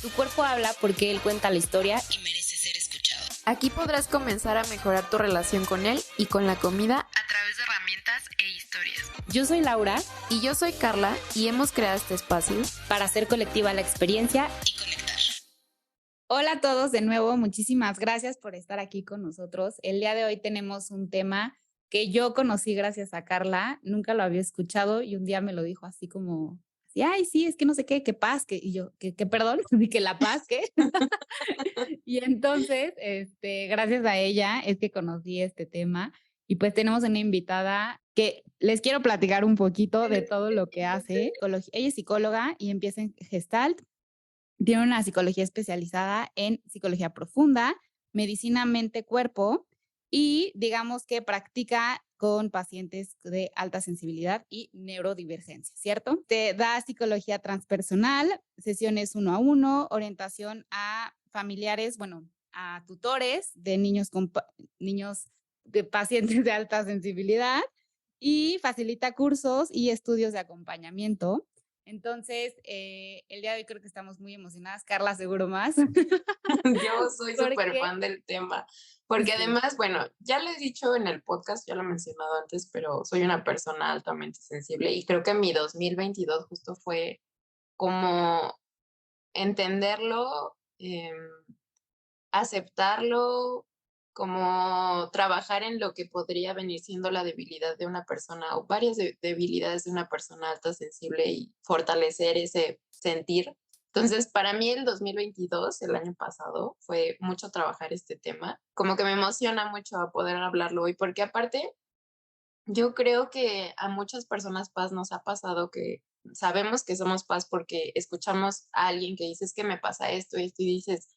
Tu cuerpo habla porque él cuenta la historia y merece ser escuchado. Aquí podrás comenzar a mejorar tu relación con él y con la comida a través de herramientas e historias. Yo soy Laura y yo soy Carla y hemos creado este espacio para hacer colectiva la experiencia y conectar. Hola a todos de nuevo, muchísimas gracias por estar aquí con nosotros. El día de hoy tenemos un tema que yo conocí gracias a Carla, nunca lo había escuchado y un día me lo dijo así como, ay, sí, es que no sé qué, que paz, que, y yo, que perdón, que la paz, que. Y entonces, gracias a ella es que conocí este tema y pues tenemos una invitada que les quiero platicar un poquito de todo lo que hace. Ella es psicóloga y empieza en Gestalt. Tiene una psicología especializada en psicología profunda, medicina mente-cuerpo y digamos que practica con pacientes de alta sensibilidad y neurodivergencia, ¿cierto? Te da psicología transpersonal, sesiones 1-a-1, orientación a familiares, bueno, a tutores de niños de pacientes de alta sensibilidad y facilita cursos y estudios de acompañamiento. Entonces, el día de hoy creo que estamos muy emocionadas. Carla, seguro más. Yo soy súper fan del tema, porque además, bueno, ya lo he dicho en el podcast, ya lo he mencionado antes, pero soy una persona altamente sensible y creo que mi 2022 justo fue como entenderlo, aceptarlo, como trabajar en lo que podría venir siendo la debilidad de una persona o varias debilidades de una persona alta sensible y fortalecer ese sentir. Entonces, para mí el 2022, el año pasado, fue mucho trabajar este tema. Como que me emociona mucho a poder hablarlo hoy, porque aparte, yo creo que a muchas personas paz nos ha pasado que sabemos que somos paz porque escuchamos a alguien que dice, es que me pasa esto y esto, y dices,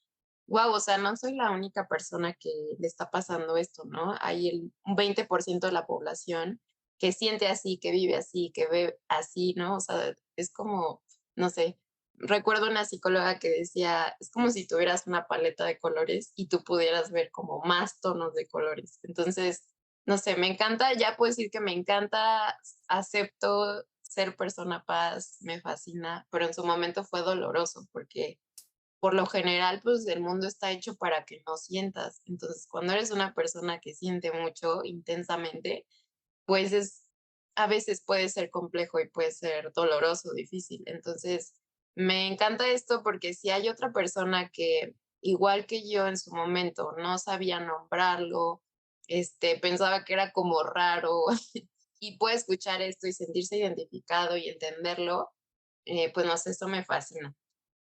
wow, o sea, no soy la única persona que le está pasando esto, ¿no? Hay un 20% de la población que siente así, que vive así, que ve así, ¿no? O sea, es como, no sé, recuerdo una psicóloga que decía, es como si tuvieras una paleta de colores y tú pudieras ver como más tonos de colores. Entonces, no sé, me encanta, ya puedo decir que me encanta, acepto ser persona paz, me fascina, pero en su momento fue doloroso porque por lo general, pues el mundo está hecho para que no sientas. Entonces, cuando eres una persona que siente mucho intensamente, pues a veces puede ser complejo y puede ser doloroso, difícil. Entonces, me encanta esto porque si hay otra persona que, igual que yo en su momento, no sabía nombrarlo, pensaba que era como raro y puede escuchar esto y sentirse identificado y entenderlo, pues no sé, eso me fascina.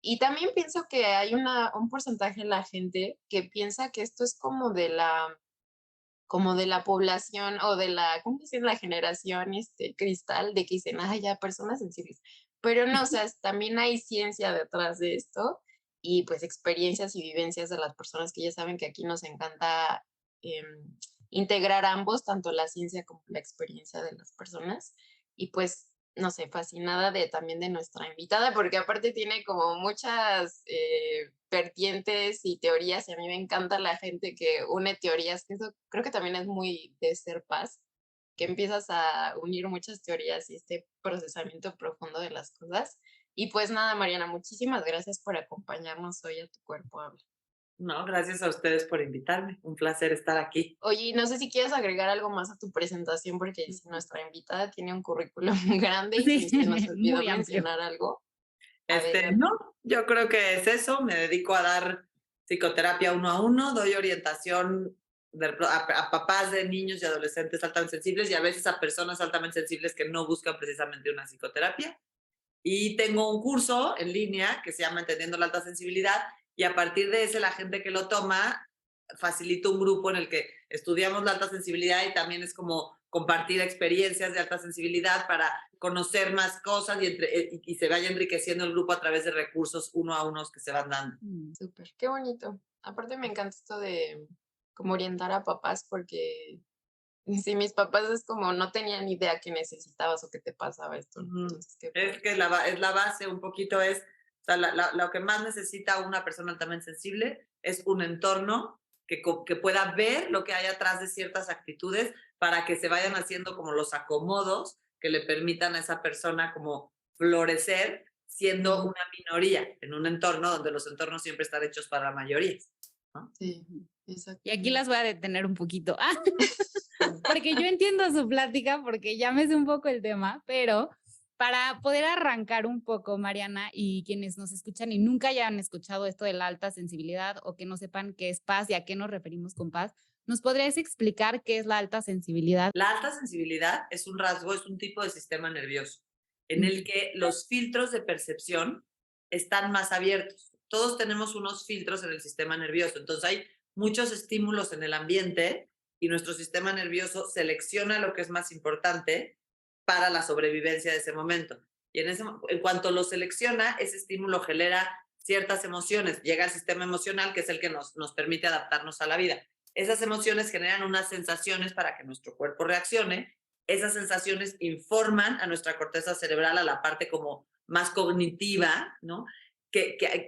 Y también pienso que hay un porcentaje de la gente que piensa que esto es como de la población o de la, ¿cómo dicen? La generación cristal, de que dicen, ah, ya, personas sensibles. Pero no, o sea, también hay ciencia detrás de esto y pues experiencias y vivencias de las personas que ya saben que aquí nos encanta integrar ambos, tanto la ciencia como la experiencia de las personas. Y pues no sé, fascinada también de nuestra invitada, porque aparte tiene como muchas vertientes y teorías, y a mí me encanta la gente que une teorías, que eso creo que también es muy de ser paz, que empiezas a unir muchas teorías y este procesamiento profundo de las cosas. Y pues nada, Mariana, muchísimas gracias por acompañarnos hoy a Tu Cuerpo Habla. No, gracias a ustedes por invitarme. Un placer estar aquí. Oye, no sé si quieres agregar algo más a tu presentación, porque nuestra invitada tiene un currículum grande y Sí, se nos olvidó muy amplio. mencionar algo. No, yo creo que es eso. Me dedico a dar psicoterapia 1-a-1, doy orientación a papás de niños y adolescentes altamente sensibles y a veces a personas altamente sensibles que no buscan precisamente una psicoterapia. Y tengo un curso en línea que se llama Entendiendo la Alta Sensibilidad y a partir de ese la gente que lo toma facilito un grupo en el que estudiamos la alta sensibilidad y también es como compartir experiencias de alta sensibilidad para conocer más cosas y se vaya enriqueciendo el grupo a través de recursos 1-a-1 que se van dando. Súper, qué bonito. Aparte me encanta esto de como orientar a papás porque si mis papás es como no tenían idea que necesitabas o que te pasaba esto. Entonces, es que es la base un poquito es, o sea, lo que más necesita una persona altamente sensible es un entorno que pueda ver lo que hay atrás de ciertas actitudes para que se vayan haciendo como los acomodos que le permitan a esa persona como florecer siendo una minoría en un entorno donde los entornos siempre están hechos para mayorías, ¿no? Sí, exacto. Y aquí las voy a detener un poquito. Porque yo entiendo su plática, porque ya me sé un poco el tema, pero para poder arrancar un poco, Mariana, y quienes nos escuchan y nunca hayan escuchado esto de la alta sensibilidad o que no sepan qué es paz y a qué nos referimos con paz, ¿nos podrías explicar qué es la alta sensibilidad? La alta sensibilidad es un rasgo, es un tipo de sistema nervioso en el que los filtros de percepción están más abiertos. Todos tenemos unos filtros en el sistema nervioso, entonces hay muchos estímulos en el ambiente y nuestro sistema nervioso selecciona lo que es más importante para la sobrevivencia de ese momento. Y en cuanto lo selecciona, ese estímulo genera ciertas emociones. Llega al sistema emocional, que es el que nos permite adaptarnos a la vida. Esas emociones generan unas sensaciones para que nuestro cuerpo reaccione. Esas sensaciones informan a nuestra corteza cerebral, a la parte como más cognitiva, ¿no?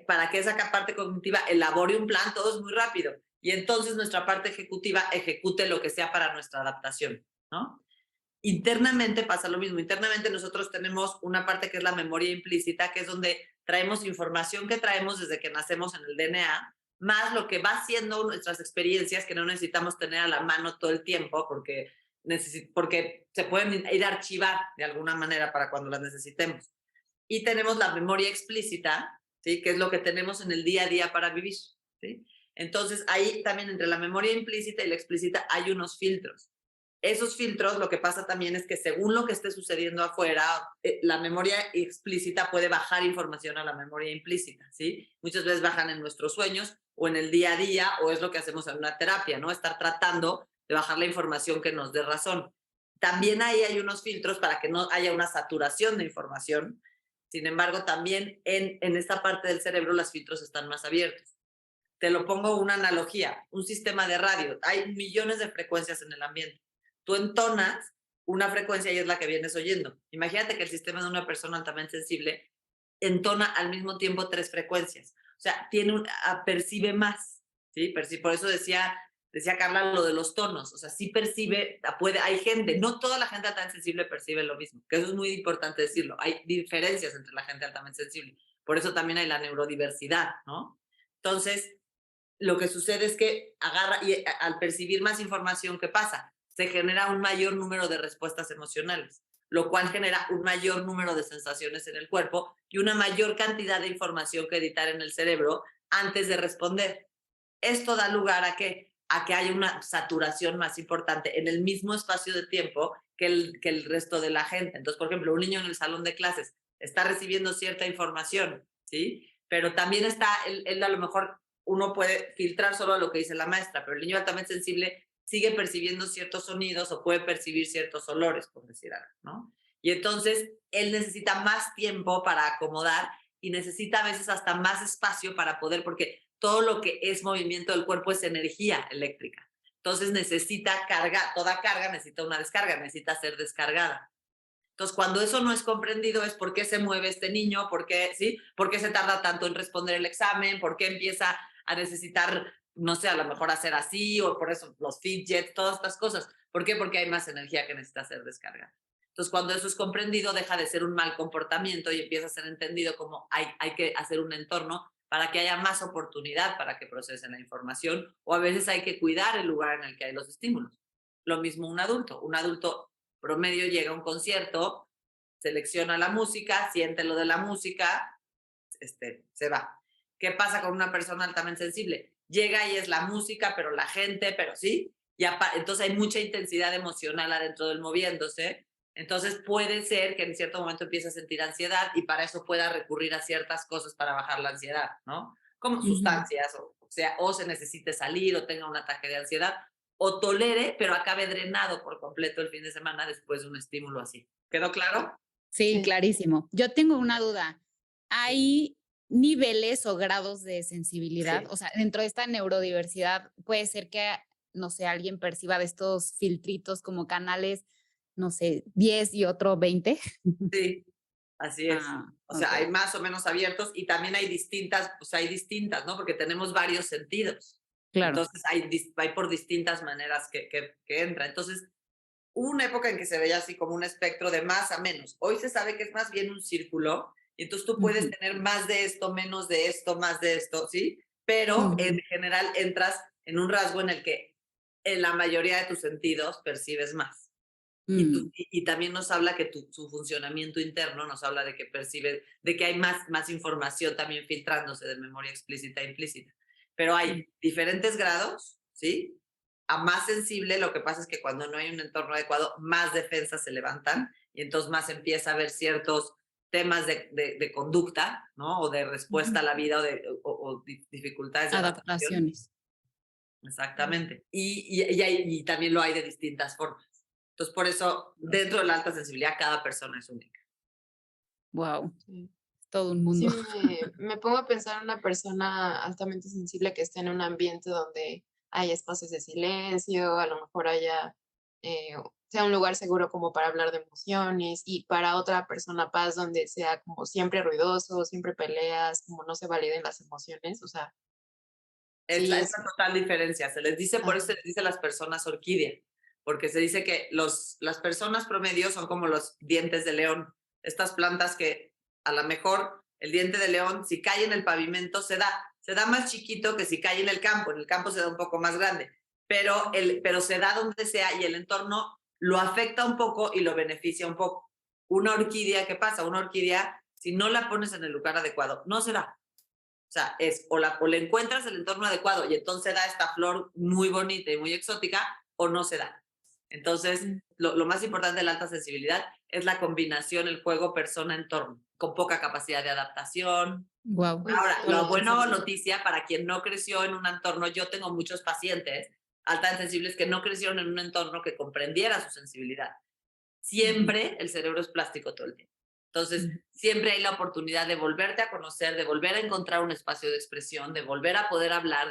Para que esa parte cognitiva elabore un plan, todo es muy rápido. Y entonces nuestra parte ejecutiva ejecute lo que sea para nuestra adaptación, ¿no? Internamente pasa lo mismo. Internamente nosotros tenemos una parte que es la memoria implícita, que es donde traemos información que traemos desde que nacemos en el DNA, más lo que va haciendo nuestras experiencias que no necesitamos tener a la mano todo el tiempo porque se pueden ir a archivar de alguna manera para cuando las necesitemos. Y tenemos la memoria explícita, ¿sí? Que es lo que tenemos en el día a día para vivir, ¿sí? Entonces, ahí también entre la memoria implícita y la explícita hay unos filtros. Esos filtros, lo que pasa también es que según lo que esté sucediendo afuera, la memoria explícita puede bajar información a la memoria implícita, ¿sí? Muchas veces bajan en nuestros sueños o en el día a día, o es lo que hacemos en una terapia, ¿no? Estar tratando de bajar la información que nos dé razón. También ahí hay unos filtros para que no haya una saturación de información. Sin embargo, también en esta parte del cerebro los filtros están más abiertos. Te lo pongo una analogía, un sistema de radio. Hay millones de frecuencias en el ambiente. Tú entonas una frecuencia y es la que vienes oyendo. Imagínate que el sistema de una persona altamente sensible entona al mismo tiempo 3 frecuencias. O sea, percibe más, ¿sí? Por eso decía Carla lo de los tonos. O sea, sí percibe, hay gente, no toda la gente altamente sensible percibe lo mismo, que eso es muy importante decirlo. Hay diferencias entre la gente altamente sensible. Por eso también hay la neurodiversidad, ¿no? Entonces, lo que sucede es que al percibir más información, ¿qué pasa? Se genera un mayor número de respuestas emocionales, lo cual genera un mayor número de sensaciones en el cuerpo y una mayor cantidad de información que editar en el cerebro antes de responder. Esto da lugar a que haya una saturación más importante en el mismo espacio de tiempo que el resto de la gente. Entonces, por ejemplo, un niño en el salón de clases está recibiendo cierta información, ¿sí? Pero también él a lo mejor uno puede filtrar solo lo que dice la maestra, pero el niño altamente sensible sigue percibiendo ciertos sonidos o puede percibir ciertos olores, por decir algo, ¿no? Y entonces él necesita más tiempo para acomodar y necesita a veces hasta más espacio para poder, porque todo lo que es movimiento del cuerpo es energía eléctrica. Entonces necesita carga, toda carga necesita una descarga, necesita ser descargada. Entonces, cuando eso no es comprendido es por qué se mueve este niño, por qué, ¿sí? ¿Por qué se tarda tanto en responder el examen, por qué empieza a necesitar, no sé, a lo mejor hacer así, o por eso los fidgets, todas estas cosas. ¿Por qué? Porque hay más energía que necesita ser descargada. Entonces, cuando eso es comprendido, deja de ser un mal comportamiento y empieza a ser entendido como hay que hacer un entorno para que haya más oportunidad para que procesen la información, o a veces hay que cuidar el lugar en el que hay los estímulos. Lo mismo un adulto promedio llega a un concierto, selecciona la música, siente lo de la música, se va. ¿Qué pasa con una persona altamente sensible? Llega y es la música, pero la gente, pero sí, entonces hay mucha intensidad emocional adentro del moviéndose. Entonces puede ser que en cierto momento empiece a sentir ansiedad y para eso pueda recurrir a ciertas cosas para bajar la ansiedad, ¿no? Como sustancias, o se necesite salir o tenga un ataque de ansiedad, o tolere, pero acabe drenado por completo el fin de semana después de un estímulo así. ¿Quedó claro? Sí, Sí. clarísimo. Yo tengo una duda. ¿Hay niveles o grados de sensibilidad? Sí. O sea, dentro de esta neurodiversidad puede ser que, no sé, alguien perciba de estos filtritos como canales, no sé, 10 y otro 20. Sí, así es. O sea, hay más o menos abiertos y también hay distintas, ¿no? Porque tenemos varios sentidos. Claro. Entonces hay por distintas maneras que entra. Entonces, hubo una época en que se veía así como un espectro de más a menos. Hoy se sabe que es más bien un círculo Y entonces tú puedes tener más de esto, menos de esto, más de esto, ¿sí? Pero en general entras en un rasgo en el que en la mayoría de tus sentidos percibes más. Y también nos habla que su funcionamiento interno nos habla de que percibe, de que hay más información también filtrándose de memoria explícita e implícita. Pero hay diferentes grados, ¿sí? A más sensible, lo que pasa es que cuando no hay un entorno adecuado, más defensas se levantan y entonces más empieza a haber ciertos temas de conducta, ¿no? O de respuesta a la vida o dificultades de adaptación. Adaptaciones. Exactamente. Y también lo hay de distintas formas. Entonces, por eso, dentro de la alta sensibilidad, cada persona es única. Wow, Sí. todo un Sí, mundo. me pongo a pensar en una persona altamente sensible que esté en un ambiente donde hay espacios de silencio, a lo mejor haya, sea un lugar seguro como para hablar de emociones, y para otra persona paz donde sea como siempre ruidoso, siempre peleas, como no se validen las emociones, o sea, Es sí la, es es, la total diferencia. Se les dice, por eso se ajá, les dice a las personas orquídea, porque se dice que las personas promedio son como los dientes de león. Estas plantas que a lo mejor el diente de león, si cae en el pavimento, se da más chiquito que si cae en el campo. En el campo se da un poco más grande, pero se da donde sea y el entorno lo afecta un poco y lo beneficia un poco. Una orquídea, ¿qué pasa? Una orquídea, si no la pones en el lugar adecuado, no se da. O sea, o le encuentras el entorno adecuado y entonces da esta flor muy bonita y muy exótica, o no se da. Entonces, lo más importante de la alta sensibilidad es la combinación, el juego persona-entorno, con poca capacidad de adaptación. Wow. uy, Ahora, todo la lo que buena dices. noticia para quien no creció en un entorno, yo tengo muchos pacientes altamente sensibles que no crecieron en un entorno que comprendiera su sensibilidad. Siempre el cerebro es plástico todo el tiempo. Entonces, siempre hay la oportunidad de volverte a conocer, de volver a encontrar un espacio de expresión, de volver a poder hablar,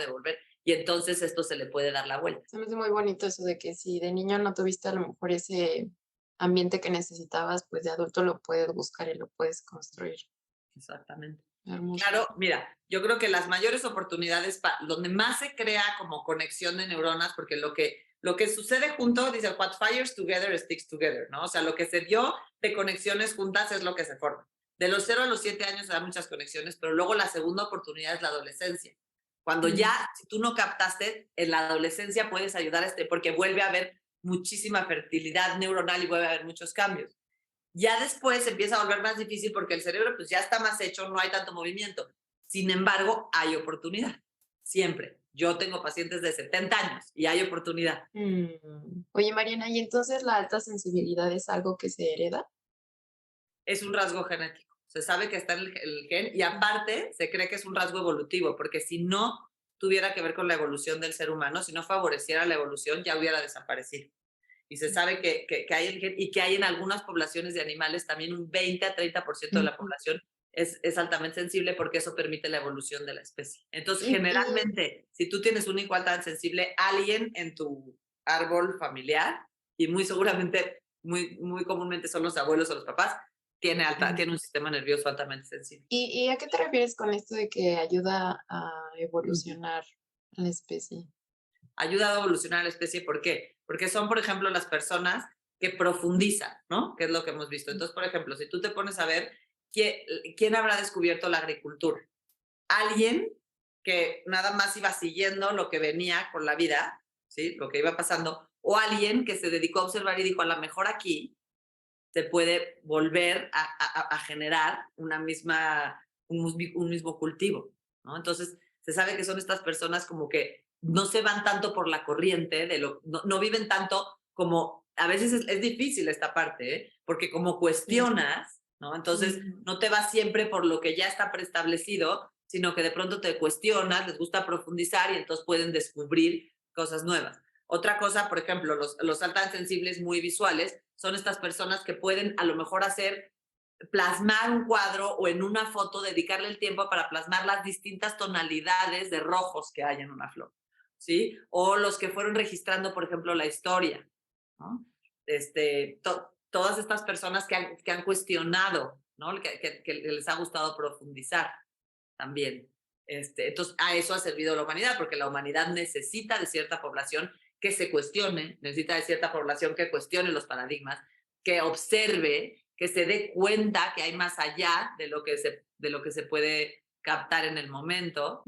y entonces esto se le puede dar la vuelta. Se me hace muy bonito eso de que si de niño no tuviste a lo mejor ese ambiente que necesitabas, pues de adulto lo puedes buscar y lo puedes construir. Exactamente. Hermoso. Claro, mira, yo creo que las mayores oportunidades, donde más se crea como conexión de neuronas, porque lo que sucede junto, dice, what fires together sticks together, ¿no? O sea, lo que se dio de conexiones juntas es lo que se forma. De los 0 a los 7 años se dan muchas conexiones, pero luego la segunda oportunidad es la adolescencia. Cuando ya, si tú no captaste, en la adolescencia puedes ayudar porque vuelve a haber muchísima fertilidad neuronal y vuelve a haber muchos cambios. Ya después se empieza a volver más difícil porque el cerebro pues ya está más hecho, no hay tanto movimiento. Sin embargo, hay oportunidad. Siempre. Yo tengo pacientes de 70 años y hay oportunidad. Oye, Mariana, ¿y entonces la alta sensibilidad es algo que se hereda? Es un rasgo genético. Se sabe que está en el gen y aparte se cree que es un rasgo evolutivo porque si no tuviera que ver con la evolución del ser humano, si no favoreciera la evolución, ya hubiera desaparecido. Y se sabe que hay el gen y que hay en algunas poblaciones de animales también un 20 a 30% de la población es altamente sensible porque eso permite la evolución de la especie. Entonces, Y generalmente, si tú tienes un hijo altamente sensible, alguien en tu árbol familiar, y muy seguramente, muy comúnmente son los abuelos o los papás, tiene un sistema nervioso altamente sensible. ¿Y a qué te refieres con esto de que ayuda a evolucionar la especie? Ha ayudado a evolucionar la especie, ¿por qué? Porque son, por ejemplo, las personas que profundizan, ¿no? Que es lo que hemos visto. Entonces, por ejemplo, si tú te pones a ver, ¿quién habrá descubierto la agricultura? Alguien que nada más iba siguiendo lo que venía con la vida, ¿sí? Lo que iba pasando, o alguien que se dedicó a observar y dijo, a lo mejor aquí se puede volver a generar un mismo cultivo, ¿no? Entonces, se sabe que son estas personas como que no se van tanto por la corriente, no viven tanto como, a veces es difícil esta parte, ¿eh? Porque como Sí. cuestionas, ¿no? Entonces, no te vas siempre por lo que ya está preestablecido, sino que de pronto te cuestionas, les gusta profundizar y entonces pueden descubrir cosas nuevas. Otra cosa, por ejemplo, los altamente sensibles muy visuales son estas personas que pueden a lo mejor plasmar un cuadro o en una foto, dedicarle el tiempo para plasmar las distintas tonalidades de rojos que hay en una flor, ¿sí? O los que fueron registrando, por ejemplo, la historia, ¿no? Todas estas personas que han cuestionado, ¿no? Que les ha gustado profundizar también. Entonces, a eso ha servido la humanidad, porque la humanidad necesita de cierta población que se cuestione, necesita de cierta población que cuestione los paradigmas, que observe, que se dé cuenta que hay más allá de lo que se puede captar en el momento.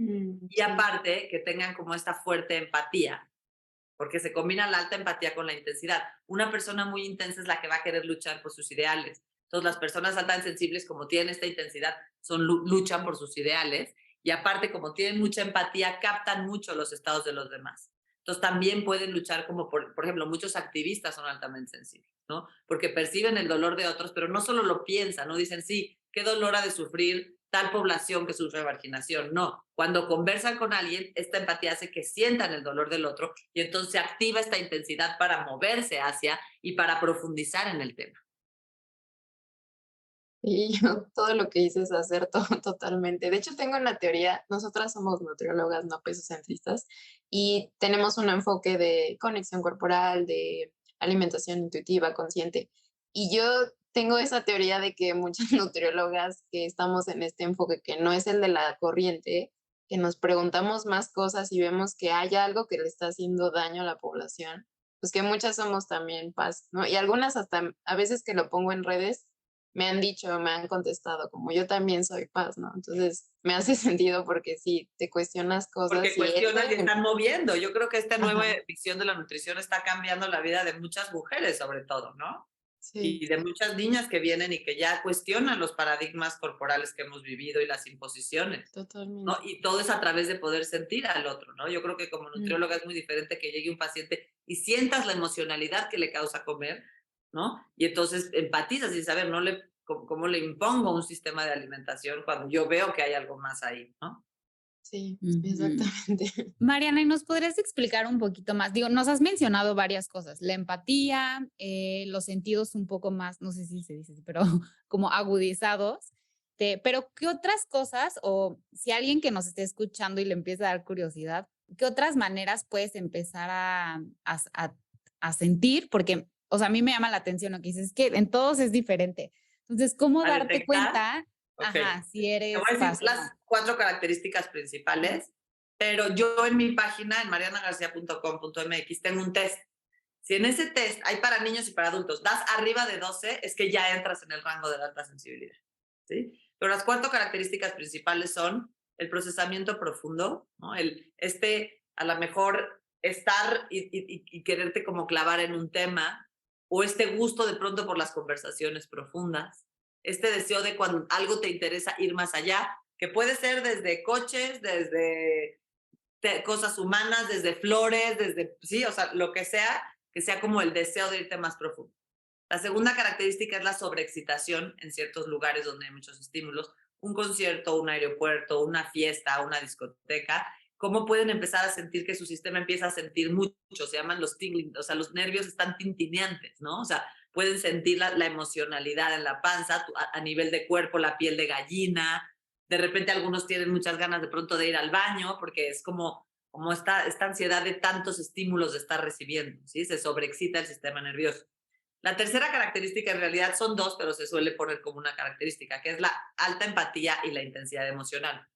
Y aparte, que tengan como esta fuerte empatía, porque se combina la alta empatía con la intensidad. Una persona muy intensa es la que va a querer luchar por sus ideales. Entonces, las personas altamente sensibles, como tienen esta intensidad, luchan por sus ideales. Y aparte, como tienen mucha empatía, captan mucho los estados de los demás. Entonces, también pueden luchar como, por ejemplo, muchos activistas son altamente sensibles, ¿no? Porque perciben el dolor de otros, pero no solo lo piensan, no dicen, sí, qué dolor ha de sufrir tal población que sufre marginación. No, cuando conversan con alguien, esta empatía hace que sientan el dolor del otro y entonces se activa esta intensidad para moverse hacia y para profundizar en el tema. Y yo todo lo que hice es hacer todo totalmente. De hecho, tengo una teoría, nosotras somos nutriólogas, no pesocentristas, y tenemos un enfoque de conexión corporal, de alimentación intuitiva, consciente. Y yo tengo esa teoría de que muchas nutriólogas que estamos en este enfoque, que no es el de la corriente, que nos preguntamos más cosas y vemos que hay algo que le está haciendo daño a la población, pues que muchas somos también paz, ¿no? Y algunas hasta a veces que lo pongo en redes me han dicho, me han contestado, como yo también soy paz, ¿no? Entonces me hace sentido porque sí, te cuestionas cosas. Porque cuestionas y están moviendo. Yo creo que esta nueva Ajá. visión de la nutrición está cambiando la vida de muchas mujeres, sobre todo, ¿no? Sí, Y de muchas niñas que vienen y que ya cuestionan los paradigmas corporales que hemos vivido y las imposiciones, ¿no? totalmente. Y todo es a través de poder sentir al otro, ¿no? Yo creo que como Mm. nutrióloga es muy diferente que llegue un paciente y sientas la emocionalidad que le causa comer, ¿no? Y entonces empatizas y saber, no le, cómo le impongo un sistema de alimentación cuando yo veo que hay algo más ahí, ¿no? Sí, Ujú. exactamente. Mariana, ¿y nos podrías explicar un poquito más? Digo, nos has mencionado varias cosas, la empatía, los sentidos un poco más, no sé si se dice así, pero como agudizados. Pero ¿qué otras cosas, o si alguien que nos esté escuchando y le empieza a dar curiosidad, qué otras maneras puedes empezar a sentir? Porque, o sea, a mí me llama la atención lo que dices, es que en todos es diferente. Entonces, ¿cómo A darte detectar, cuenta, ok. ajá, si Te voy eres a decir paz o las no? 4 características principales, pero yo en mi página, en marianagarcia.com.mx, tengo un test. Si en ese test hay para niños y para adultos, das arriba de 12, es que ya entras en el rango de la alta sensibilidad, ¿sí? Pero las 4 características principales son el procesamiento profundo, ¿no? A lo mejor estar y quererte como clavar en un tema, o este gusto de pronto por las conversaciones profundas, este deseo de cuando algo te interesa ir más allá, que puede ser desde coches, desde cosas humanas, desde flores, desde, sí, o sea, lo que sea como el deseo de irte más profundo. La segunda característica es la sobreexcitación en ciertos lugares donde hay muchos estímulos, un concierto, un aeropuerto, una fiesta, una discoteca, cómo pueden empezar a sentir que su sistema empieza a sentir mucho, se llaman los tingling, o sea, los nervios están tintineantes, ¿no? O sea, pueden sentir la emocionalidad en la panza, a nivel de cuerpo, la piel de gallina, de repente algunos tienen muchas ganas de pronto de ir al baño porque es como esta ansiedad de tantos estímulos de estar recibiendo, ¿sí? Se sobreexcita el sistema nervioso. La tercera característica en realidad son 2, pero se suele poner como una característica, que es la alta empatía y la intensidad emocional.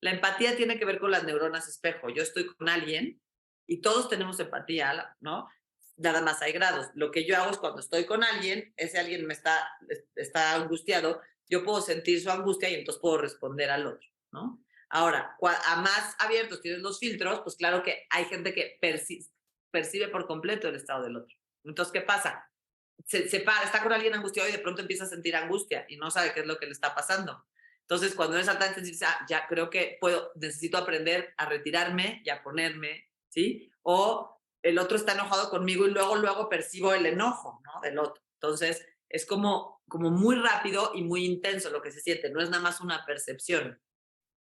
La empatía tiene que ver con las neuronas espejo. Yo estoy con alguien y todos tenemos empatía, ¿no? Nada más hay grados. Lo que yo hago es cuando estoy con alguien, ese alguien está angustiado, yo puedo sentir su angustia y entonces puedo responder al otro, ¿no? Ahora, a más abiertos tienes los filtros, pues claro que hay gente que percibe por completo el estado del otro. Entonces, ¿qué pasa? Está con alguien angustiado y de pronto empieza a sentir angustia y no sabe qué es lo que le está pasando. Entonces, cuando eres altamente sensible, ya creo que necesito aprender a retirarme y a ponerme, ¿sí? O el otro está enojado conmigo y luego percibo el enojo, ¿no? Del otro. Entonces, es como muy rápido y muy intenso lo que se siente, no es nada más una percepción.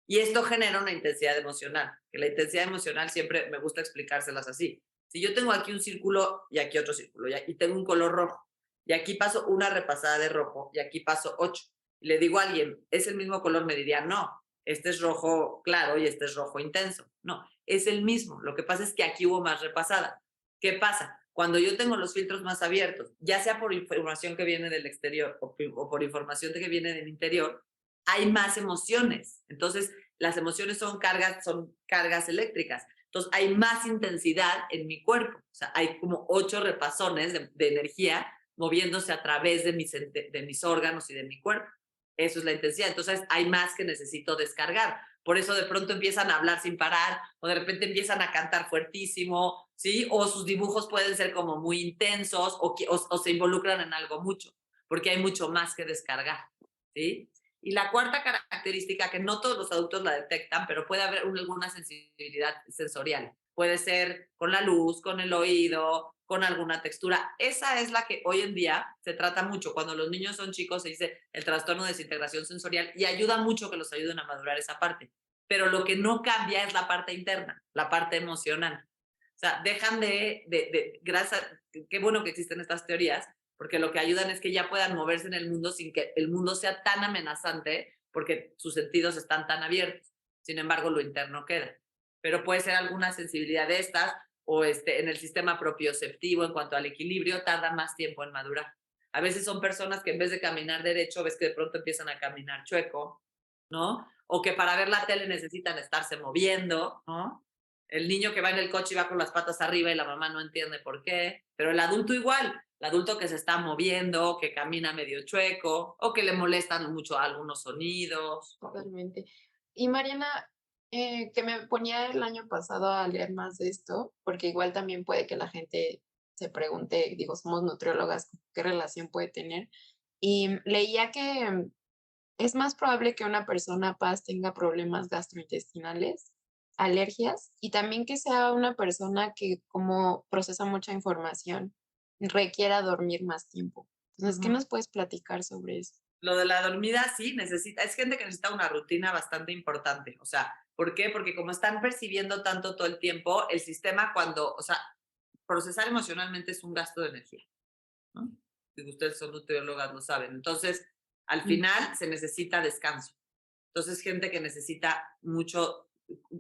Y esto genera una intensidad emocional, que la intensidad emocional siempre me gusta explicárselas así. Si yo tengo aquí un círculo y aquí otro círculo, y tengo un color rojo, y aquí paso una repasada de rojo, y aquí paso 8, y le digo a alguien, ¿es el mismo color? Me diría, no, este es rojo claro y este es rojo intenso. No, es el mismo. Lo que pasa es que aquí hubo más repasada. ¿Qué pasa? Cuando yo tengo los filtros más abiertos, ya sea por información que viene del exterior o por información que viene del interior, hay más emociones. Entonces, las emociones son cargas eléctricas. Entonces, hay más intensidad en mi cuerpo. O sea, hay como 8 repasones de energía moviéndose a través de mis órganos y de mi cuerpo. Eso es la intensidad. Entonces hay más que necesito descargar. Por eso de pronto empiezan a hablar sin parar o de repente empiezan a cantar fuertísimo, ¿sí? O sus dibujos pueden ser como muy intensos o se involucran en algo mucho, porque hay mucho más que descargar, ¿sí? Y la cuarta característica, que no todos los adultos la detectan, pero puede haber alguna sensibilidad sensorial. Puede ser con la luz, con el oído, con alguna textura. Esa es la que hoy en día se trata mucho. Cuando los niños son chicos se dice el trastorno de desintegración sensorial y ayuda mucho que los ayuden a madurar esa parte. Pero lo que no cambia es la parte interna, la parte emocional. O sea, dejan gracias, qué bueno que existen estas teorías, porque lo que ayudan es que ya puedan moverse en el mundo sin que el mundo sea tan amenazante, porque sus sentidos están tan abiertos. Sin embargo, lo interno queda. Pero puede ser alguna sensibilidad de estas, o en el sistema propioceptivo en cuanto al equilibrio, tarda más tiempo en madurar. A veces son personas que en vez de caminar derecho, ves que de pronto empiezan a caminar chueco, ¿no? O que para ver la tele necesitan estarse moviendo, ¿no? El niño que va en el coche y va con las patas arriba y la mamá no entiende por qué, pero el adulto igual, el adulto que se está moviendo, que camina medio chueco, o que le molestan mucho algunos sonidos. Totalmente. Y Mariana, que me ponía el año pasado a leer más de esto, porque igual también puede que la gente se pregunte, digo, somos nutriólogas, ¿qué relación puede tener? Y leía que es más probable que una persona paz tenga problemas gastrointestinales, alergias, y también que sea una persona que como procesa mucha información, requiera dormir más tiempo. Entonces, ¿qué nos puedes platicar sobre eso? Lo de la dormida sí es gente que necesita una rutina bastante importante. O sea, ¿por qué? Porque como están percibiendo tanto todo el tiempo, el sistema o sea, procesar emocionalmente es un gasto de energía, ¿no? Si ustedes son nutriólogas lo saben. Entonces, al final se necesita descanso. Entonces, gente que necesita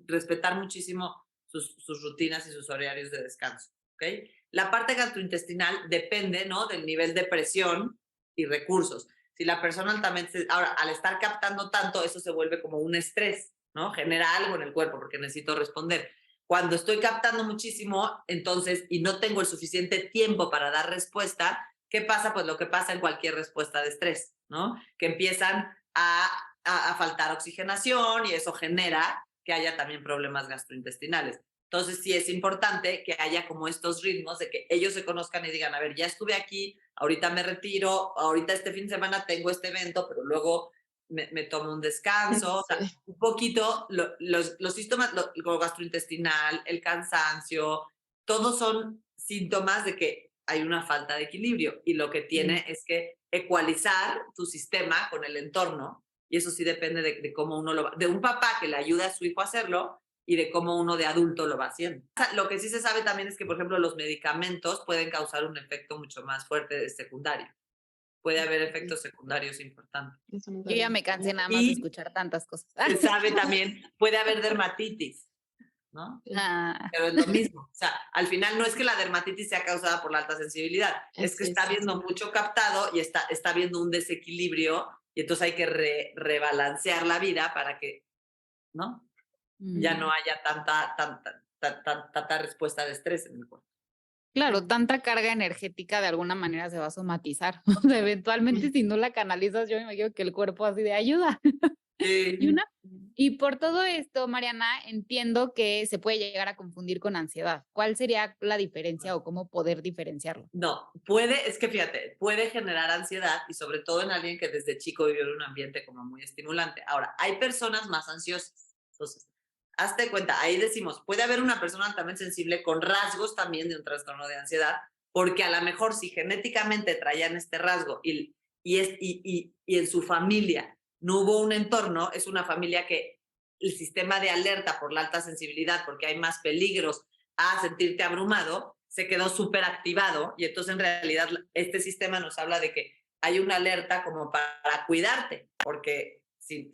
respetar muchísimo sus rutinas y sus horarios de descanso, ¿ok? La parte gastrointestinal depende, ¿no? Del nivel de presión y recursos. Si la persona altamente, ahora, al estar captando tanto, eso se vuelve como un estrés, ¿no? Genera algo en el cuerpo porque necesito responder. Cuando estoy captando muchísimo, entonces, y no tengo el suficiente tiempo para dar respuesta, ¿qué pasa? Pues lo que pasa en cualquier respuesta de estrés, ¿no? Que empiezan a faltar oxigenación y eso genera que haya también problemas gastrointestinales. Entonces sí es importante que haya como estos ritmos de que ellos se conozcan y digan, a ver, ya estuve aquí, ahorita me retiro, ahorita este fin de semana tengo este evento, pero luego me tomo un descanso. Sí. O sea, un poquito los síntomas, lo gastrointestinal, el cansancio, todos son síntomas de que hay una falta de equilibrio y lo que tiene es que ecualizar tu sistema con el entorno y eso sí depende de cómo uno lo va, de un papá que le ayuda a su hijo a hacerlo y de cómo uno de adulto lo va haciendo. O sea, lo que sí se sabe también es que, por ejemplo, los medicamentos pueden causar un efecto mucho más fuerte de secundario. Puede haber efectos secundarios importantes. Yo ya me cansé nada más de escuchar tantas cosas. Se sabe también, puede haber dermatitis, ¿no? Pero es lo mismo. O sea, al final no es que la dermatitis sea causada por la alta sensibilidad, es que está viendo mucho captado y está viendo un desequilibrio y entonces hay que rebalancear la vida para que, ¿no? Ya no haya tanta respuesta de estrés en el cuerpo. Claro, tanta carga energética de alguna manera se va a somatizar. O sea, eventualmente, si no la canalizas, yo me imagino que el cuerpo así de ayuda. Sí. Y por todo esto, Mariana, entiendo que se puede llegar a confundir con ansiedad. ¿Cuál sería la diferencia o cómo poder diferenciarlo? No, es que fíjate, puede generar ansiedad y sobre todo en alguien que desde chico vivió en un ambiente como muy estimulante. Ahora, hay personas más ansiosas. Entonces, hazte cuenta, ahí decimos, puede haber una persona altamente sensible con rasgos también de un trastorno de ansiedad, porque a lo mejor si genéticamente traían este rasgo y en su familia no hubo un entorno, es una familia que el sistema de alerta por la alta sensibilidad, porque hay más peligros a sentirte abrumado, se quedó súper activado y entonces en realidad este sistema nos habla de que hay una alerta como para cuidarte, porque si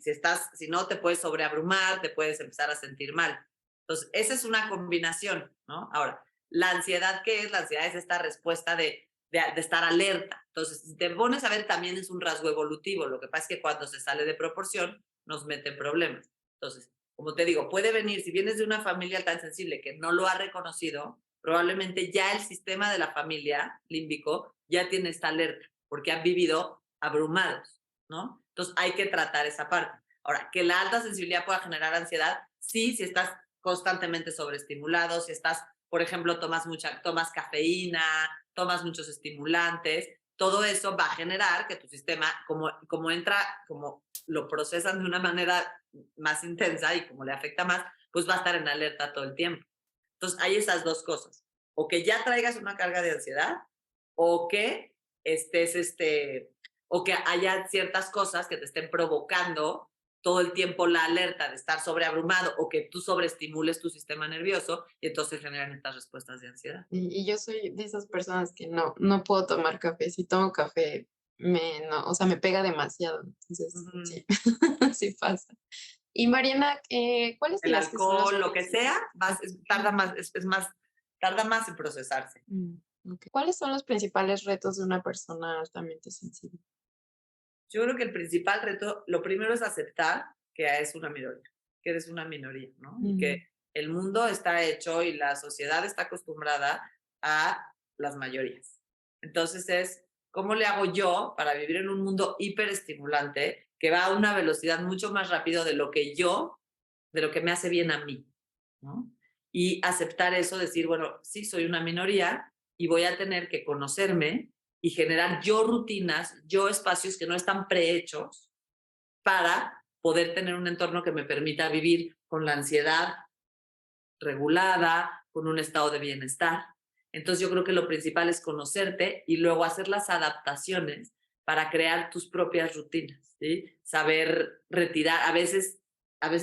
no te puedes sobreabrumar, te puedes empezar a sentir mal. Entonces, esa es una combinación, ¿no? Ahora, la ansiedad, ¿qué es? La ansiedad es esta respuesta de estar alerta. Entonces, si te pones a ver, también es un rasgo evolutivo. Lo que pasa es que cuando se sale de proporción, nos mete en problemas. Entonces, como te digo, puede venir, si vienes de una familia tan sensible que no lo ha reconocido, probablemente ya el sistema de la familia límbico ya tiene esta alerta, porque han vivido abrumados, ¿no? Entonces hay que tratar esa parte. Ahora, que la alta sensibilidad pueda generar ansiedad, sí, si estás constantemente sobreestimulado, si estás, por ejemplo, tomas cafeína, tomas muchos estimulantes, todo eso va a generar que tu sistema, como lo procesan de una manera más intensa y como le afecta más, pues va a estar en alerta todo el tiempo. Entonces, hay esas dos cosas. O que ya traigas una carga de ansiedad, o que o que haya ciertas cosas que te estén provocando todo el tiempo la alerta de estar sobreabrumado o que tú sobreestimules tu sistema nervioso y entonces generan estas respuestas de ansiedad. Y yo soy de esas personas que no puedo tomar café. Si tomo café, o sea, me pega demasiado. Entonces, sí, sí pasa. Y Mariana, ¿cuáles El dirías que son los alcohol, lo que principales? sea, tarda más en procesarse. Okay. ¿Cuáles son los principales retos de una persona altamente sensible? Yo creo que el principal reto, lo primero es aceptar que es una minoría, que eres una minoría, ¿no? Y que el mundo está hecho y la sociedad está acostumbrada a las mayorías. Entonces es, ¿cómo le hago yo para vivir en un mundo hiperestimulante que va a una velocidad mucho más rápido de lo que me hace bien a mí, ¿no? Y aceptar eso, decir, bueno, sí, soy una minoría y voy a tener que conocerme y generar yo rutinas, yo espacios que no están prehechos para poder tener un entorno que me permita vivir con la ansiedad regulada, con un estado de bienestar. Entonces yo creo que lo principal es conocerte y luego hacer las adaptaciones para crear tus propias rutinas, ¿sí? Saber retirar. A veces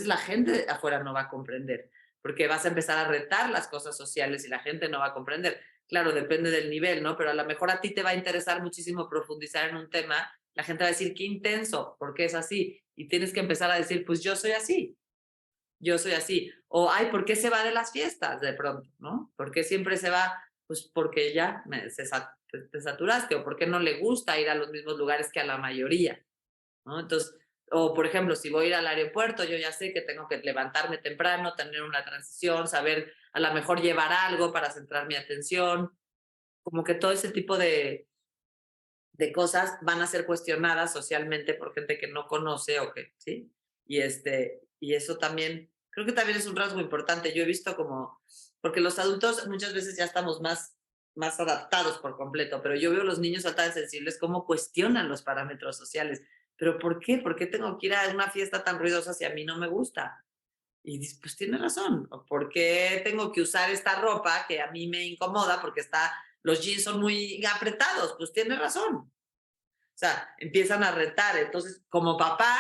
la gente de afuera no va a comprender, porque vas a empezar a retar las cosas sociales y la gente no va a comprender. Claro, depende del nivel, ¿no? Pero a lo mejor a ti te va a interesar muchísimo profundizar en un tema, la gente va a decir, qué intenso, ¿por qué es así? Y tienes que empezar a decir, pues yo soy así. O, ay, ¿por qué se va de las fiestas de pronto, no? ¿Por qué siempre se va? Pues porque ya te saturaste, o porque no le gusta ir a los mismos lugares que a la mayoría, ¿no? Entonces, o por ejemplo, si voy a ir al aeropuerto, yo ya sé que tengo que levantarme temprano, tener una transición, saber a lo mejor llevar algo para centrar mi atención, como que todo ese tipo de cosas van a ser cuestionadas socialmente por gente que no conoce o que, ¿sí? Y eso también, creo que también es un rasgo importante. Yo he visto porque los adultos muchas veces ya estamos más adaptados por completo, pero yo veo los niños altamente sensibles cómo cuestionan los parámetros sociales. ¿Pero por qué? ¿Por qué tengo que ir a una fiesta tan ruidosa si a mí no me gusta? Y dices, pues tiene razón. ¿Por qué tengo que usar esta ropa que a mí me incomoda porque los jeans son muy apretados? Pues tiene razón. O sea, empiezan a retar. Entonces, como papá,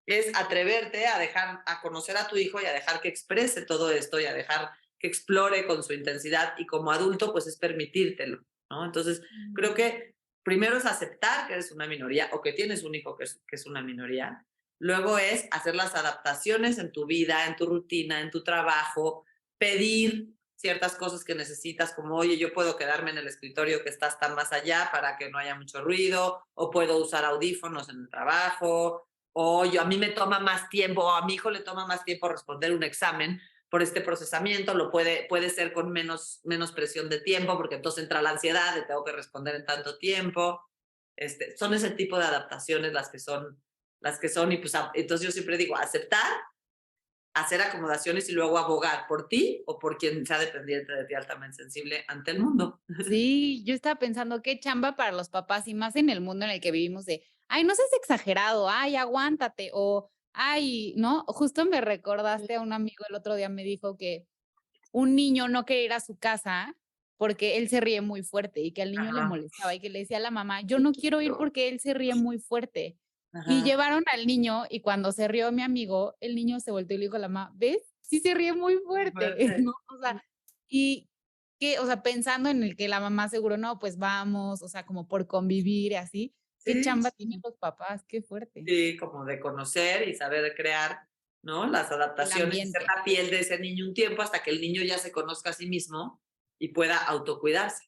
es atreverte a conocer a tu hijo y a dejar que exprese todo esto y a dejar que explore con su intensidad. Y como adulto, pues es permitírtelo, ¿no? Entonces, creo que primero es aceptar que eres una minoría o que tienes un hijo que es una minoría. Luego es hacer las adaptaciones en tu vida, en tu rutina, en tu trabajo, pedir ciertas cosas que necesitas, como, oye, yo puedo quedarme en el escritorio que está hasta más allá para que no haya mucho ruido, o puedo usar audífonos en el trabajo, o a mí me toma más tiempo, o a mi hijo le toma más tiempo responder un examen por este procesamiento, puede ser con menos presión de tiempo, porque entonces entra la ansiedad de tengo que responder en tanto tiempo. Son ese tipo de adaptaciones las que son, y pues entonces yo siempre digo, aceptar, hacer acomodaciones y luego abogar por ti o por quien sea dependiente de ti altamente sensible ante el mundo. Sí, yo estaba pensando qué chamba para los papás y más en el mundo en el que vivimos de, ay, no seas exagerado, ay, aguántate o, ay, ¿no? Justo me recordaste a un amigo el otro día me dijo que un niño no quería ir a su casa porque él se ríe muy fuerte y que al niño le Ajá, molestaba y que le decía a la mamá, yo no quiero ir porque él se ríe muy fuerte. Y ajá. llevaron al niño y cuando se rió mi amigo, el niño se volteó y le dijo a la mamá, ¿ves? Sí se ríe muy fuerte, Fuerte. ¿no? O sea, y que, o sea, pensando en el que la mamá seguro, no, pues vamos, o sea, como por convivir y así, qué Sí, chamba tienen los papás, qué fuerte. sí, como de conocer y saber crear, ¿no? Las El adaptaciones y ser ambiente. la piel de ese niño un tiempo hasta que el niño ya se conozca a sí mismo y pueda autocuidarse.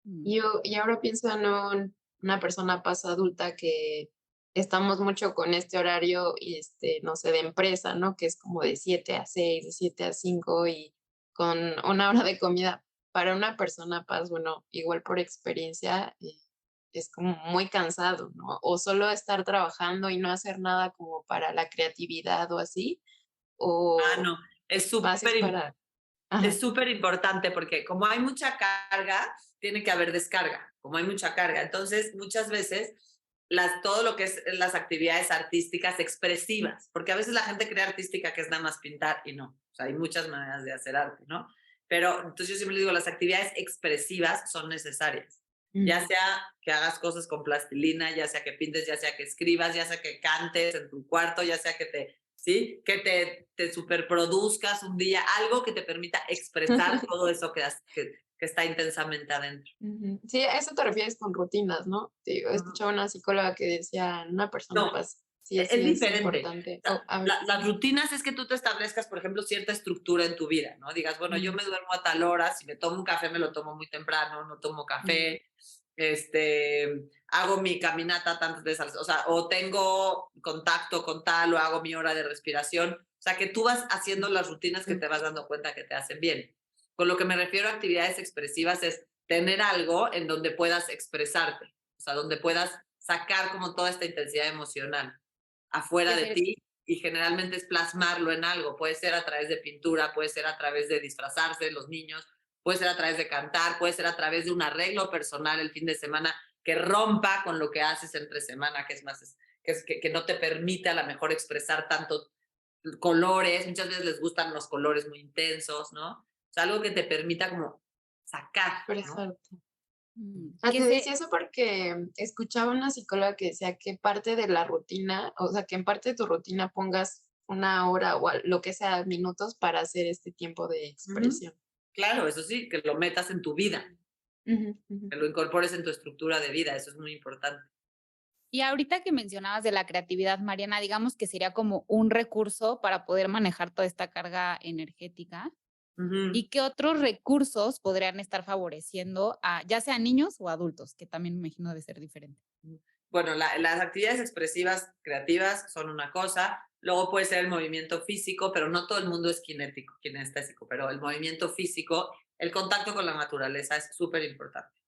Mm. Y ahora pienso en una persona pasa adulta que estamos mucho con este horario y no sé, de empresa, ¿no? Que es como de 7 a 6, de 7 a 5 y con una hora de comida para una persona paz, bueno, igual por experiencia, es como muy cansado, ¿no? O solo estar trabajando y no hacer nada como para la creatividad o así, o No, es más es súper para... es Ajá. súper importante porque como hay mucha carga, tiene que haber descarga, como hay mucha carga. Entonces, muchas veces, todo lo que es las actividades artísticas expresivas, porque a veces la gente cree artística que es nada más pintar y no. O sea, hay muchas maneras de hacer arte, ¿no? Pero entonces yo siempre les digo, las actividades expresivas son necesarias. Ya sea que hagas cosas con plastilina, ya sea que pintes, ya sea que escribas, ya sea que cantes en tu cuarto, ya sea que ¿sí? Que te superproduzcas un día, algo que te permita expresar todo eso que está intensamente adentro. Sí, a eso te refieres con rutinas, ¿no? Te digo, escuchaba una psicóloga que decía, una persona, No, pues, sí o es sí es diferente. importante. O sea, A ver. las rutinas es que tú te establezcas, por ejemplo, cierta estructura en tu vida, ¿no? Digas, bueno, yo me duermo a tal hora, si me tomo un café, me lo tomo muy temprano, no tomo café, hago mi caminata tantas veces, o sea, o tengo contacto con tal, o hago mi hora de respiración. O sea, que tú vas haciendo las rutinas que te vas dando cuenta que te hacen bien. Con lo que me refiero a actividades expresivas es tener algo en donde puedas expresarte, o sea, donde puedas sacar como toda esta intensidad emocional afuera de ti, y generalmente es plasmarlo en algo. Puede ser a través de pintura, puede ser a través de disfrazarse los niños, puede ser a través de cantar, puede ser a través de un arreglo personal el fin de semana que rompa con lo que haces entre semana, que es más, que no te permite a lo mejor expresar tanto colores. Muchas veces les gustan los colores muy intensos, ¿no? O sea, algo que te permita como sacar, ¿no? Expresarte. ¿Qué Te se, decía eso porque escuchaba una psicóloga que decía que parte de la rutina, o sea, que en parte de tu rutina pongas una hora o lo que sea, minutos para hacer este tiempo de expresión. Claro, eso sí, que lo metas en tu vida, Ujú, ujú. que lo incorpores en tu estructura de vida, eso es muy importante. Y ahorita que mencionabas de la creatividad, Mariana, digamos que sería como un recurso para poder manejar toda esta carga energética. ¿Y qué otros recursos podrían estar favoreciendo a ya sea niños o adultos, que también me imagino debe ser diferente? Bueno, las actividades expresivas creativas son una cosa, luego puede ser el movimiento físico, pero no todo el mundo es kinestésico, pero el movimiento físico, el contacto con la naturaleza es súper importante.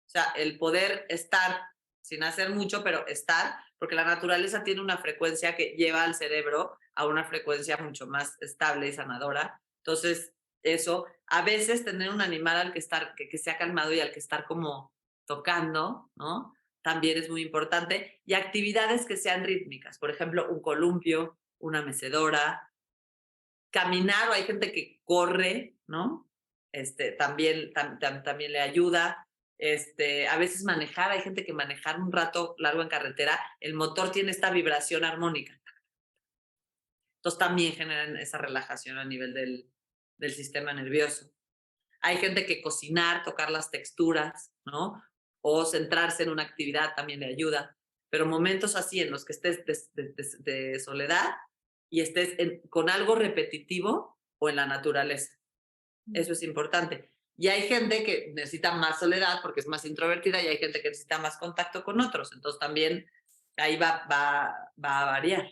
O sea, el poder estar sin hacer mucho, pero estar, porque la naturaleza tiene una frecuencia que lleva al cerebro a una frecuencia mucho más estable y sanadora. Entonces, eso, a veces tener un animal al que sea calmado y al que estar como tocando, ¿no? También es muy importante. Y actividades que sean rítmicas, por ejemplo, un columpio, una mecedora, caminar, o hay gente que corre, ¿no? También le ayuda. A veces manejar, hay gente que manejar un rato largo en carretera, el motor tiene esta vibración armónica. Entonces también generan esa relajación a nivel del sistema nervioso. Hay gente que cocinar, tocar las texturas, ¿no? O centrarse en una actividad también le ayuda. Pero momentos así en los que estés de soledad y estés con algo repetitivo o en la naturaleza. Eso es importante. Y hay gente que necesita más soledad porque es más introvertida, y hay gente que necesita más contacto con otros. Entonces también ahí va a variar.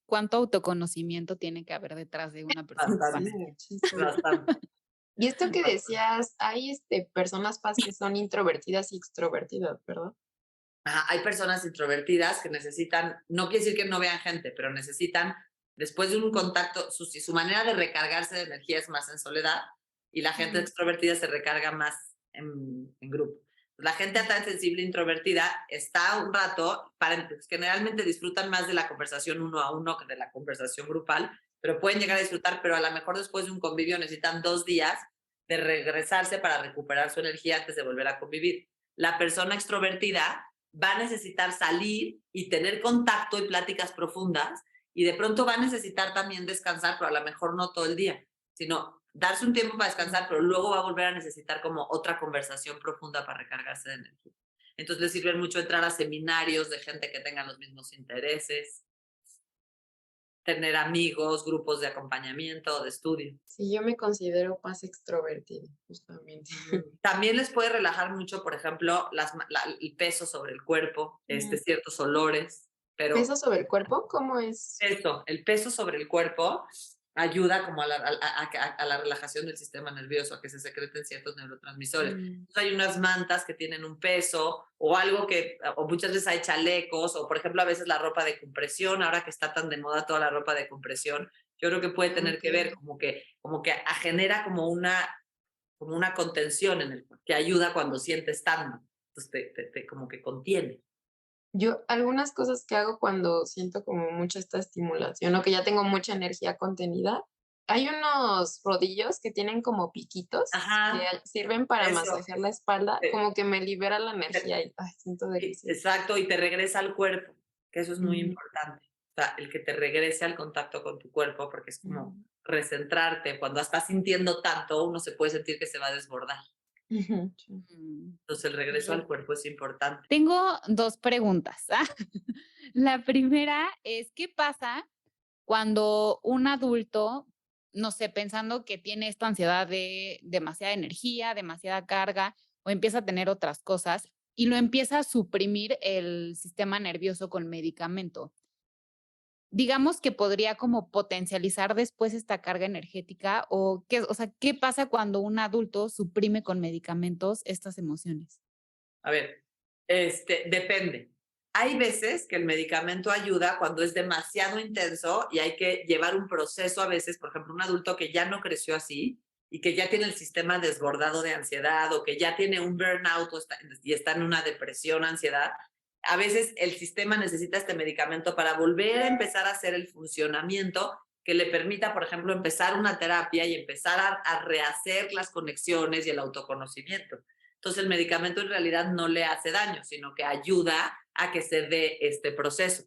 ¿Cuánto autoconocimiento tiene que haber detrás de una persona Sí, paz? Bastante, muchísimo. bastante. Y esto que decías, hay personas paz que son introvertidas y extrovertidas, ¿verdad? Hay personas introvertidas que necesitan, no quiere decir que no vean gente, pero necesitan, después de un contacto, su manera de recargarse de energía es más en soledad, y la gente extrovertida se recarga más en grupo. La gente tan sensible introvertida está un rato, generalmente disfrutan más de la conversación uno a uno que de la conversación grupal, pero pueden llegar a disfrutar, pero a lo mejor después de un convivio necesitan 2 días de regresarse para recuperar su energía antes de volver a convivir. La persona extrovertida va a necesitar salir y tener contacto y pláticas profundas, y de pronto va a necesitar también descansar, pero a lo mejor no todo el día, sino darse un tiempo para descansar, pero luego va a volver a necesitar como otra conversación profunda para recargarse de energía. Entonces les sirve mucho entrar a seminarios de gente que tenga los mismos intereses, tener amigos, grupos de acompañamiento, de estudio. Sí, yo me considero más extrovertida, justamente. También les puede relajar mucho, por ejemplo, el peso sobre el cuerpo, ciertos olores, pero ¿Peso sobre el cuerpo? ¿Cómo es? el peso sobre el cuerpo ayuda como a la relajación del sistema nervioso, a que se secreten ciertos neurotransmisores. Entonces hay unas mantas que tienen un peso o algo o muchas veces hay chalecos, o por ejemplo a veces la ropa de compresión, ahora que está tan de moda toda la ropa de compresión, yo creo que puede tener que ver como que genera como una contención en el cuerpo, que ayuda cuando sientes tanto, entonces te como que contiene. Yo, algunas cosas que hago cuando siento como mucha esta estimulación o que ya tengo mucha energía contenida, hay unos rodillos que tienen como piquitos Ajá, que sirven para eso. masajear la espalda, como que me libera la energía y siento delicioso. Exacto, y te regresa al cuerpo, que eso es muy importante. O sea, el que te regrese al contacto con tu cuerpo, porque es como recentrarte. Cuando estás sintiendo tanto, uno se puede sentir que se va a desbordar. Sí. Entonces, el regreso al cuerpo es importante. Tengo 2 preguntas. La primera es, ¿qué pasa cuando un adulto, no sé, pensando que tiene esta ansiedad de demasiada energía, demasiada carga, o empieza a tener otras cosas, y lo empieza a suprimir el sistema nervioso con medicamento? Digamos que podría como potencializar después esta carga energética, o sea, ¿qué pasa cuando un adulto suprime con medicamentos estas emociones? A ver, depende. Hay veces que el medicamento ayuda cuando es demasiado intenso y hay que llevar un proceso a veces, por ejemplo, un adulto que ya no creció así y que ya tiene el sistema desbordado de ansiedad o que ya tiene un burnout y está en una depresión, ansiedad. A veces el sistema necesita este medicamento para volver a empezar a hacer el funcionamiento que le permita, por ejemplo, empezar una terapia y empezar a rehacer las conexiones y el autoconocimiento. Entonces el medicamento en realidad no le hace daño, sino que ayuda a que se dé este proceso.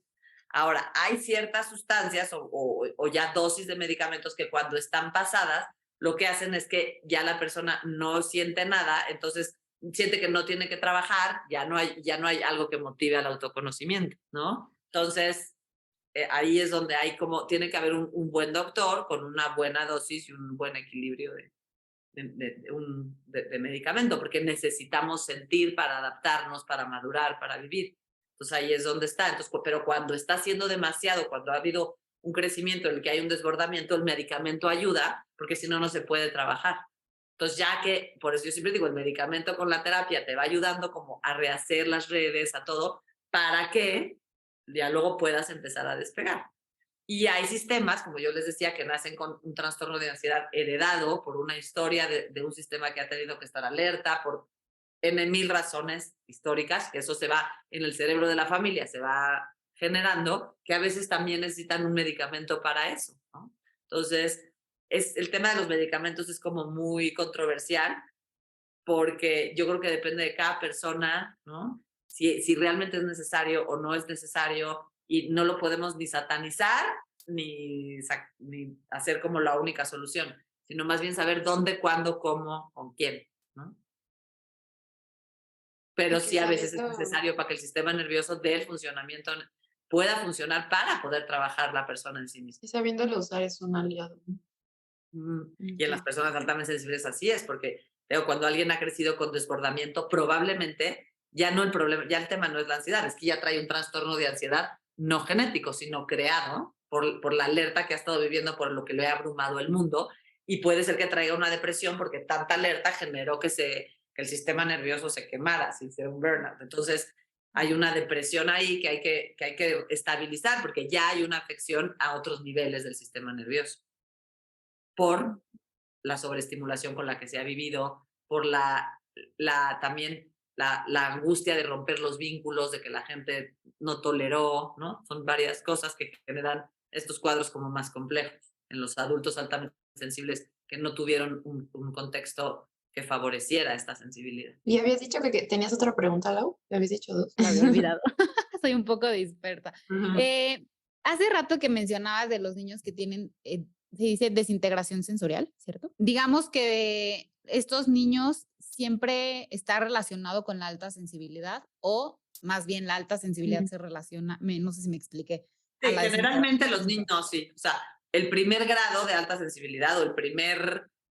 Ahora, hay ciertas sustancias o ya dosis de medicamentos que cuando están pasadas, lo que hacen es que ya la persona no siente nada, entonces siente que no tiene que trabajar, ya no hay algo que motive al autoconocimiento, ¿no? Entonces, ahí es donde tiene que haber un buen doctor con una buena dosis y un buen equilibrio de medicamento, porque necesitamos sentir para adaptarnos, para madurar, para vivir. Entonces ahí es donde está. Entonces, pero cuando está siendo demasiado, cuando ha habido un crecimiento en el que hay un desbordamiento, el medicamento ayuda, porque si no, no se puede trabajar. Entonces, ya que, por eso yo siempre digo, el medicamento con la terapia te va ayudando como a rehacer las redes, a todo, para que ya luego puedas empezar a despegar. Y hay sistemas, como yo les decía, que nacen con un trastorno de ansiedad heredado por una historia de un sistema que ha tenido que estar alerta por N mil razones históricas, que eso se va en el cerebro de la familia, se va generando, que a veces también necesitan un medicamento para eso, ¿no? Entonces, el tema de los medicamentos es como muy controversial, porque yo creo que depende de cada persona, ¿no? Si realmente es necesario o no es necesario, y no lo podemos ni satanizar ni hacer como la única solución, sino más bien saber dónde, cuándo, cómo, con quién, ¿no? Pero sí a veces es necesario para que el sistema nervioso dé el funcionamiento, pueda funcionar para poder trabajar la persona en sí misma. Y sabiéndolo usar es un aliado. Y en las personas altamente sensibles así es, porque cuando alguien ha crecido con desbordamiento, probablemente ya el tema no es la ansiedad, es que ya trae un trastorno de ansiedad no genético, sino creado por la alerta que ha estado viviendo, por lo que le ha abrumado el mundo, y puede ser que traiga una depresión porque tanta alerta generó que el sistema nervioso se quemara, sin ser un burnout. Entonces, hay una depresión ahí que hay que estabilizar porque ya hay una afección a otros niveles del sistema nervioso por la sobreestimulación con la que se ha vivido, por también la angustia de romper los vínculos, de que la gente no toleró, ¿no? Son varias cosas que generan estos cuadros como más complejos en los adultos altamente sensibles que no tuvieron un contexto que favoreciera esta sensibilidad. Y habías dicho que tenías otra pregunta, Lau. ¿Me habías dicho 2? Me había olvidado. Soy un poco dispersa. Hace rato que mencionabas de los niños que tienen, se dice desintegración sensorial, ¿cierto? Digamos que estos niños siempre está relacionado con la alta sensibilidad, o más bien la alta sensibilidad se relaciona, no sé si me expliqué. Sí, generalmente los niños, sí. O sea, el primer grado de alta sensibilidad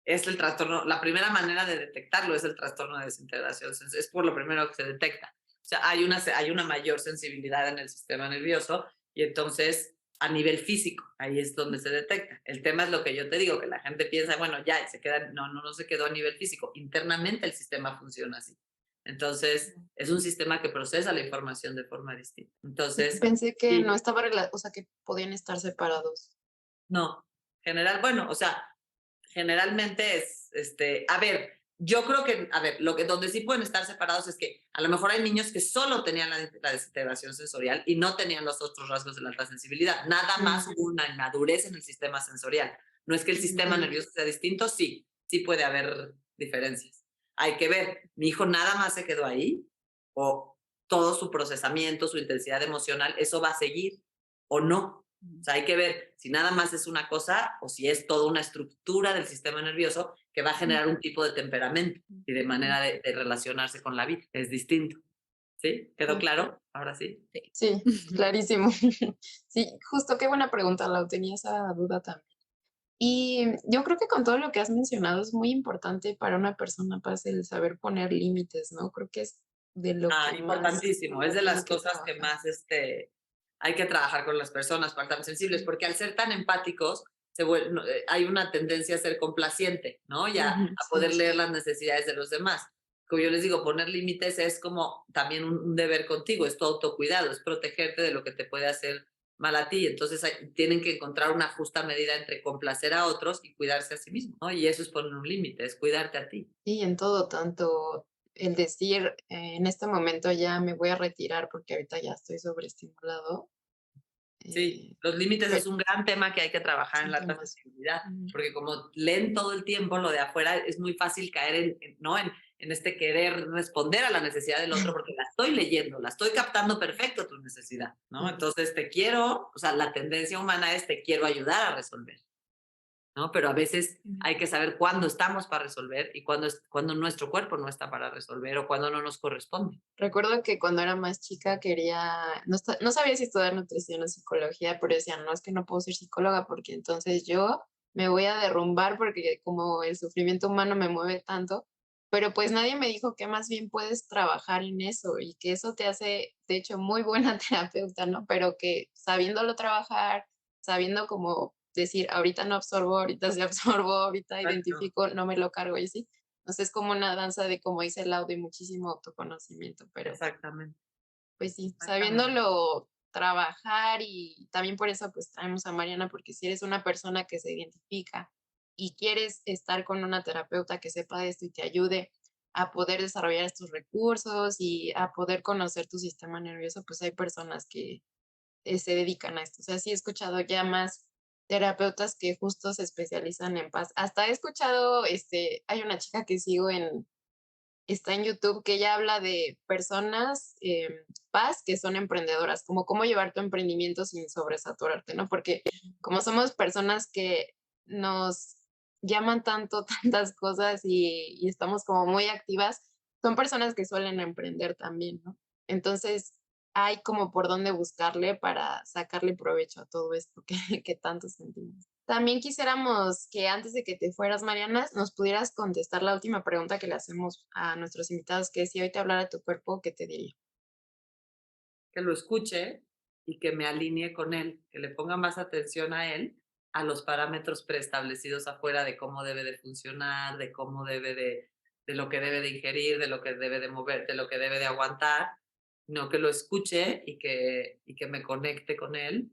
es el trastorno, la primera manera de detectarlo es el trastorno de desintegración. Es por lo primero que se detecta. O sea, hay una mayor sensibilidad en el sistema nervioso y entonces a nivel físico, ahí es donde se detecta. El tema es lo que yo te digo, que la gente piensa, bueno, ya se queda, no se quedó a nivel físico. Internamente el sistema funciona así. Entonces, es un sistema que procesa la información de forma distinta. Entonces, Pensé que sí, no estaba o sea, que podían estar separados. no, bueno, o sea, generalmente es, a ver, yo creo que, a ver, donde sí pueden estar separados es que a lo mejor hay niños que solo tenían la desintegración sensorial y no tenían los otros rasgos de la alta sensibilidad. Nada más hubo una inmadurez en el sistema sensorial. No es que el sistema nervioso sea distinto, sí puede haber diferencias. Hay que ver, mi hijo nada más se quedó ahí o todo su procesamiento, su intensidad emocional, eso va a seguir o no. O sea, hay que ver si nada más es una cosa o si es toda una estructura del sistema nervioso que va a generar un tipo de temperamento y de manera de relacionarse con la vida. Es distinto. ¿Sí? ¿Quedó claro? Ahora sí. Sí, clarísimo. Sí, justo, qué buena pregunta, Lau, tenía esa duda también. Y yo creo que con todo lo que has mencionado es muy importante para una persona, Paz, el saber poner límites, ¿no? Creo que es de lo que más Importantísimo. Es de tiene las que cosas que trabajar. más hay que trabajar con las personas para estar sensibles, porque al ser tan empáticos, hay una tendencia a ser complaciente, ¿no? Y a poder Sí. leer las necesidades de los demás. Como yo les digo, poner límites es como también un deber contigo, es tu autocuidado, es protegerte de lo que te puede hacer mal a ti. Entonces tienen que encontrar una justa medida entre complacer a otros y cuidarse a sí mismo, ¿no? Y eso es poner un límite, es cuidarte a ti. Y en todo, tanto el decir, en este momento ya me voy a retirar porque ahorita ya estoy sobreestimulado. Sí, los límites Pero es un gran tema que hay que trabajar en la alta temas. sensibilidad, porque como leen todo el tiempo lo de afuera, es muy fácil caer ¿no? en este querer responder a la necesidad del otro, porque la estoy leyendo, la estoy captando perfecto tu necesidad, ¿no? Entonces te quiero, o sea, la tendencia humana es te quiero ayudar a resolver, ¿no? Pero a veces hay que saber cuándo estamos para resolver y cuándo nuestro cuerpo no está para resolver o cuándo no nos corresponde. Recuerdo que cuando era más chica no sabía si estudiar nutrición o psicología, pero decía, no, es que no puedo ser psicóloga porque entonces yo me voy a derrumbar porque como el sufrimiento humano me mueve tanto, pero pues nadie me dijo que más bien puedes trabajar en eso y que eso te hace, de hecho, muy buena terapeuta, ¿no? Pero que sabiéndolo trabajar, sabiendo como decir, ahorita no absorbo, ahorita sí absorbo, ahorita Exacto. identifico, no me lo cargo y sí. Entonces es como una danza de, como dice Lau, de muchísimo autoconocimiento, pero Exactamente. pues sí, Exactamente. sabiéndolo trabajar y también por eso pues traemos a Mariana, porque si eres una persona que se identifica y quieres estar con una terapeuta que sepa de esto y te ayude a poder desarrollar estos recursos y a poder conocer tu sistema nervioso, pues hay personas que se dedican a esto. O sea, sí he escuchado ya más terapeutas que justo se especializan en paz. Hasta he escuchado, hay una chica que sigo está en YouTube que ella habla de personas, paz, que son emprendedoras, como cómo llevar tu emprendimiento sin sobresaturarte, ¿no? Porque como somos personas que nos llaman tanto, tantas cosas y estamos como muy activas, son personas que suelen emprender también, ¿no? Entonces, hay como por dónde buscarle para sacarle provecho a todo esto que tanto sentimos. También quisiéramos que antes de que te fueras, Mariana, nos pudieras contestar la última pregunta que le hacemos a nuestros invitados, que es si hoy te hablara tu cuerpo, ¿qué te diría? Que lo escuche y que me alinee con él, que le ponga más atención a él, a los parámetros preestablecidos afuera de cómo debe de funcionar, de cómo debe de lo que debe de ingerir, de lo que debe de mover, de lo que debe de aguantar, no que lo escuche y que me conecte con él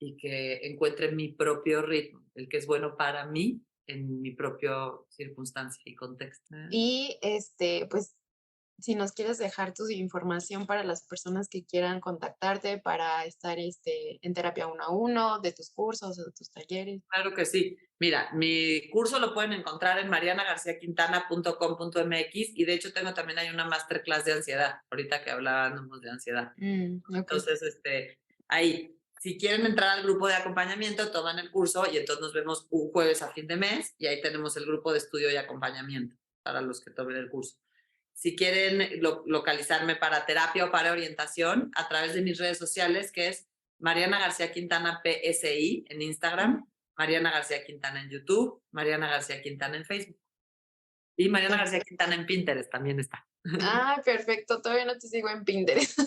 y que encuentre mi propio ritmo, el que es bueno para mí en mi propio circunstancia y contexto. Y pues si nos quieres dejar tu información para las personas que quieran contactarte para estar en terapia 1 a 1, de tus cursos o de tus talleres. Claro que sí. Mira, mi curso lo pueden encontrar en marianagarciaquintana.com.mx y de hecho tengo también hay una masterclass de ansiedad, ahorita que hablábamos de ansiedad. Ok. Entonces, ahí, si quieren entrar al grupo de acompañamiento, toman el curso y entonces nos vemos un jueves a fin de mes y ahí tenemos el grupo de estudio y acompañamiento para los que tomen el curso. Si quieren localizarme para terapia o para orientación, a través de mis redes sociales, que es Mariana García Quintana PSI en Instagram, Mariana García Quintana en YouTube, Mariana García Quintana en Facebook. Y Mariana García Quintana en Pinterest también está. Ah, perfecto. Todavía no te sigo en Pinterest.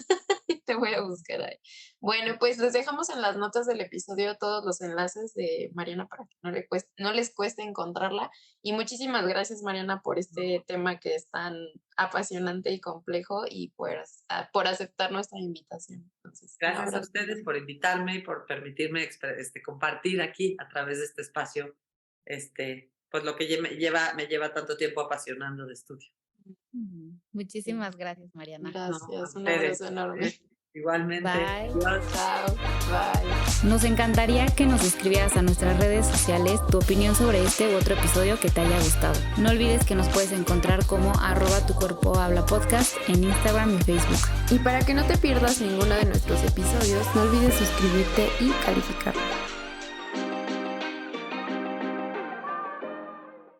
Te voy a buscar ahí. Bueno, pues les dejamos en las notas del episodio todos los enlaces de Mariana para que no les cueste encontrarla. Y muchísimas gracias, Mariana, por este tema que es tan apasionante y complejo y por aceptar nuestra invitación. Entonces, gracias a ustedes por invitarme y por permitirme compartir aquí a través de este espacio pues lo que me lleva tanto tiempo apasionando de estudio. Muchísimas gracias, Mariana. Gracias, un abrazo enorme. Igualmente. Bye. Chao. Bye. Nos encantaría que nos escribieras a nuestras redes sociales tu opinión sobre este u otro episodio que te haya gustado. No olvides que nos puedes encontrar como @tucuerpohablapodcast en Instagram y Facebook. Y para que no te pierdas ninguno de nuestros episodios, no olvides suscribirte y calificarlo.